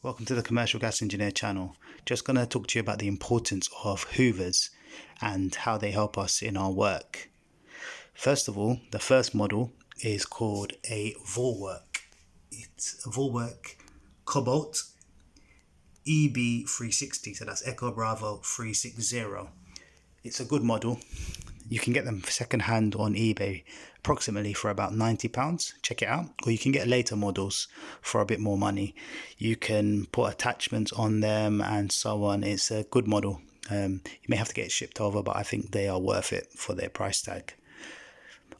Welcome to the Commercial Gas Engineer channel. Just going to talk to you about the importance of hoovers and how they help us in our work. First of all, the first model is called a Vorwerk. It's a Vorwerk Kobold EB360, so that's Echo Bravo 360. It's a good model. You can get them second hand on eBay approximately for about £90. Check it out. Or you can get later models for a bit more money. You can put attachments on them and so on. It's a good model. You may have to get it shipped over, but I think they are worth it for their price tag.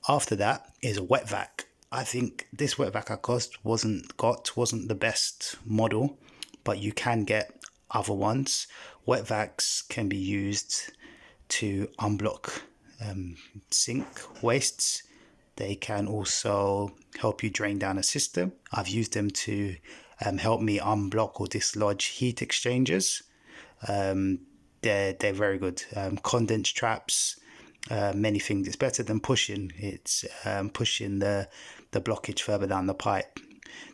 After that is a wet vac. I think this wet vac I wasn't the best model, but you can get other ones. Wet vacs can be used to unblock sink wastes. They can also help you drain down a system. I've used them to help me unblock or dislodge heat exchangers. They're very good. Condense traps, many things. It's better than pushing. It's pushing the blockage further down the pipe.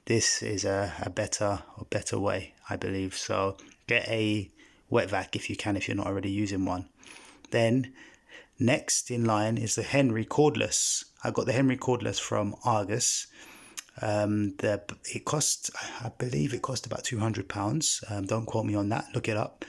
This is a better way, I believe. So get a wet vac if you can, if you're not already using one. Then next in line is the Henry Cordless. I got the Henry Cordless from Argos. It cost, I believe it cost about £200. Don't quote me on that, look it up.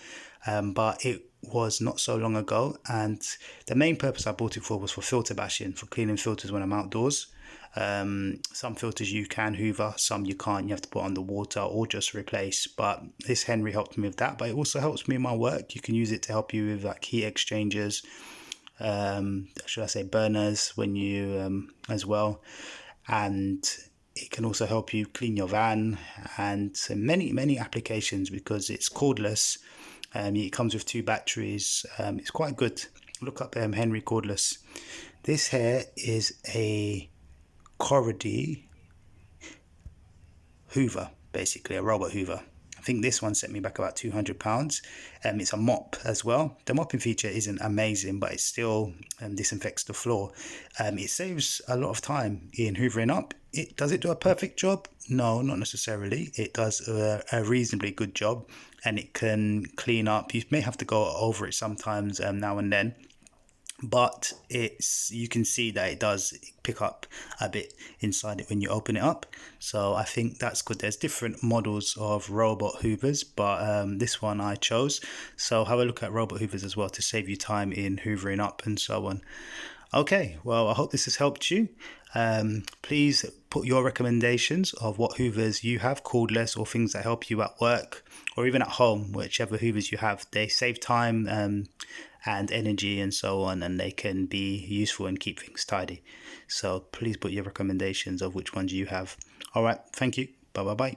But it was not so long ago, and the main purpose I bought it for was for filter bashing, for cleaning filters when I'm outdoors. Some filters you can hoover, some you can't. You have to put under water or just replace. But this Henry helped me with that, but it also helps me in my work. You can use it to help you with like heat exchangers, should I say burners, when you as well, and it can also help you clean your van and so many applications because it's cordless. It comes with 2 batteries. It's quite good. Look up Henry Cordless. This here is a Coredy Hoover, basically a robot hoover. I think this one set me back about £200. It's a mop as well. The mopping feature isn't amazing, but it still disinfects the floor. It saves a lot of time in hoovering up. Does it do a perfect job? No, not necessarily. It does a reasonably good job, and it can clean up. You may have to go over it sometimes now and then, but you can see that it does pick up a bit inside it when you open it up. So I think that's good. There's different models of robot hoovers, but this one I chose. So have a look at robot hoovers as well to save you time in hoovering up and so on. Okay, well, I hope this has helped you. Please put your recommendations of what hoovers you have, cordless or things that help you at work or even at home. Whichever hoovers you have, they save time and energy and so on, and they can be useful and keep things tidy. So please put your recommendations of which ones you have. All right, thank you. Bye.